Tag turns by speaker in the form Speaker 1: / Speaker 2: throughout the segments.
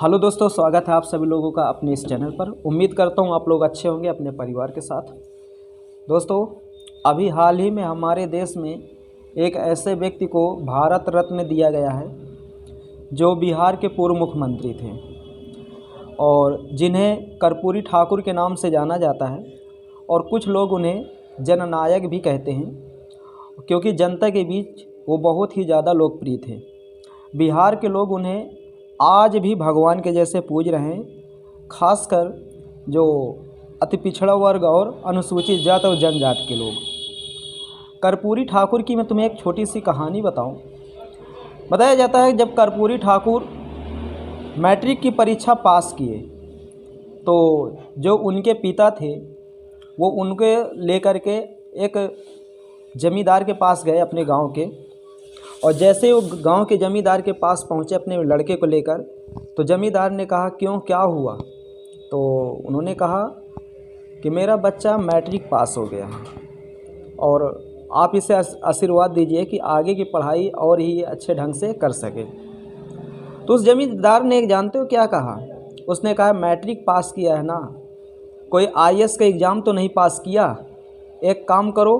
Speaker 1: Hello दोस्तों, स्वागत है आप सभी लोगों का अपने इस चैनल पर। उम्मीद करता हूँ आप लोग अच्छे होंगे अपने परिवार के साथ। दोस्तों, अभी हाल ही में हमारे देश में एक ऐसे व्यक्ति को भारत रत्न दिया गया है जो बिहार के पूर्व मुख्यमंत्री थे और जिन्हें कर्पूरी ठाकुर के नाम से जाना जाता है और कुछ लोग उन्हें जननायक भी कहते हैं क्योंकि जनता के बीच वो बहुत ही ज़्यादा लोकप्रिय थे। बिहार के लोग उन्हें आज भी भगवान के जैसे पूज रहे हैं, खासकर जो अति पिछड़ा वर्ग और अनुसूचित जात और जनजाति के लोग। कर्पूरी ठाकुर की मैं तुम्हें एक छोटी सी कहानी बताऊं। बताया जाता है जब कर्पूरी ठाकुर मैट्रिक की परीक्षा पास किए तो जो उनके पिता थे वो उनके लेकर के एक ज़मींदार के पास गए अपने गांव के, और जैसे वो गांव के ज़मींदार के पास पहुंचे अपने लड़के को लेकर, तो ज़मींदार ने कहा क्यों, क्या हुआ? तो उन्होंने कहा कि मेरा बच्चा मैट्रिक पास हो गया और आप इसे आशीर्वाद दीजिए कि आगे की पढ़ाई और ही अच्छे ढंग से कर सके। तो उस ज़मींदार ने जानते हो क्या कहा? उसने कहा मैट्रिक पास किया है ना, कोई आईएएस का एग्ज़ाम तो नहीं पास किया। एक काम करो,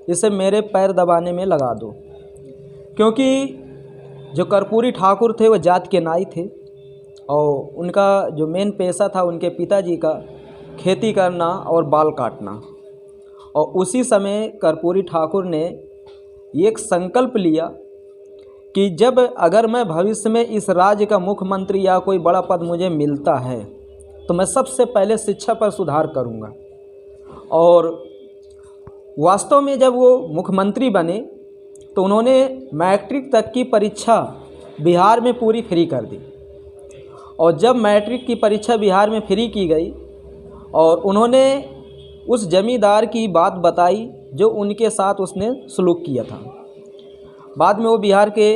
Speaker 1: इसे मेरे पैर दबाने में लगा दो। क्योंकि जो कर्पूरी ठाकुर थे वो जात के नाई थे और उनका जो मेन पेशा था उनके पिताजी का खेती करना और बाल काटना। और उसी समय कर्पूरी ठाकुर ने एक संकल्प लिया कि जब अगर मैं भविष्य में इस राज्य का मुख्यमंत्री या कोई बड़ा पद मुझे मिलता है तो मैं सबसे पहले शिक्षा पर सुधार करूँगा। और वास्तव में जब वो मुख्यमंत्री बने तो उन्होंने मैट्रिक तक की परीक्षा बिहार में पूरी फ्री कर दी। और जब मैट्रिक की परीक्षा बिहार में फ्री की गई और उन्होंने उस ज़मींदार की बात बताई जो उनके साथ उसने सलूक किया था, बाद में वो बिहार के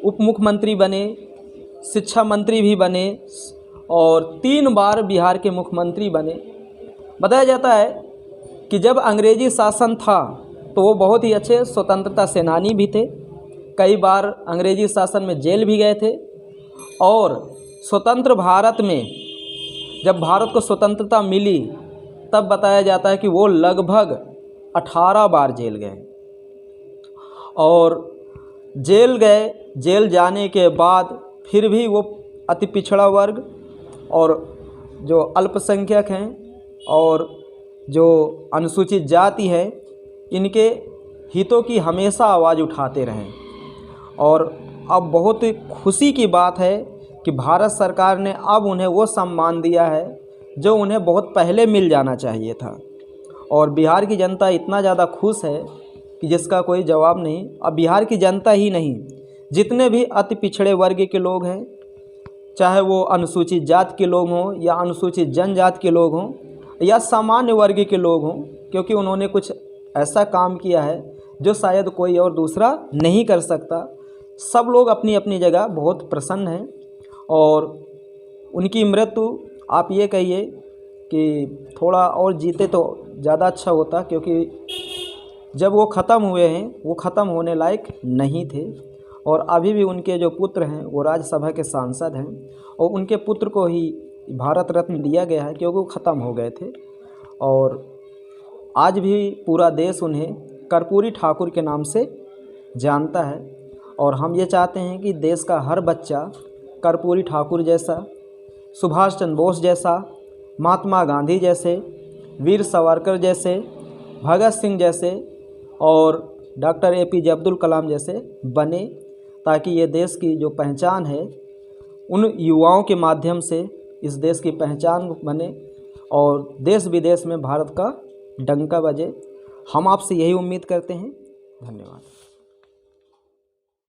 Speaker 1: उप मुख्यमंत्री बने, शिक्षा मंत्री भी बने और 3 बार बिहार के मुख्यमंत्री बने। बताया जाता है कि जब अंग्रेजी शासन था तो वो बहुत ही अच्छे स्वतंत्रता सेनानी भी थे, कई बार अंग्रेजी शासन में जेल भी गए थे। और स्वतंत्र भारत में जब भारत को स्वतंत्रता मिली तब बताया जाता है कि वो लगभग 18 बार जेल गए। और जेल जाने के बाद फिर भी वो अति पिछड़ा वर्ग और जो अल्पसंख्यक हैं और जो अनुसूचित जाति है इनके हितों की हमेशा आवाज़ उठाते रहें। और अब बहुत खुशी की बात है कि भारत सरकार ने अब उन्हें वो सम्मान दिया है जो उन्हें बहुत पहले मिल जाना चाहिए था। और बिहार की जनता इतना ज़्यादा खुश है कि जिसका कोई जवाब नहीं। अब बिहार की जनता ही नहीं, जितने भी अति पिछड़े वर्ग के लोग हैं, चाहे वो अनुसूचित जाति के लोग हों या अनुसूचित जनजाति के लोग हों या सामान्य वर्ग के लोग हों, क्योंकि उन्होंने कुछ ऐसा काम किया है जो शायद कोई और दूसरा नहीं कर सकता। सब लोग अपनी अपनी जगह बहुत प्रसन्न हैं। और उनकी मृत्यु आप ये कहिए कि थोड़ा और जीते तो ज़्यादा अच्छा होता, क्योंकि जब वो ख़त्म हुए हैं वो ख़त्म होने लायक नहीं थे। और अभी भी उनके जो पुत्र हैं वो राज्यसभा के सांसद हैं और उनके पुत्र को ही भारत रत्न दिया गया है क्योंकि वो ख़त्म हो गए थे। और आज भी पूरा देश उन्हें कर्पूरी ठाकुर के नाम से जानता है। और हम ये चाहते हैं कि देश का हर बच्चा कर्पूरी ठाकुर जैसा, सुभाष चंद्र बोस जैसा, महात्मा गांधी जैसे, वीर सावरकर जैसे, भगत सिंह जैसे और डॉक्टर APJ अब्दुल कलाम जैसे बने, ताकि ये देश की जो पहचान है उन युवाओं के माध्यम से इस देश की पहचान बने और देश विदेश में भारत का डंका बजे। हम आपसे यही उम्मीद करते हैं। धन्यवाद।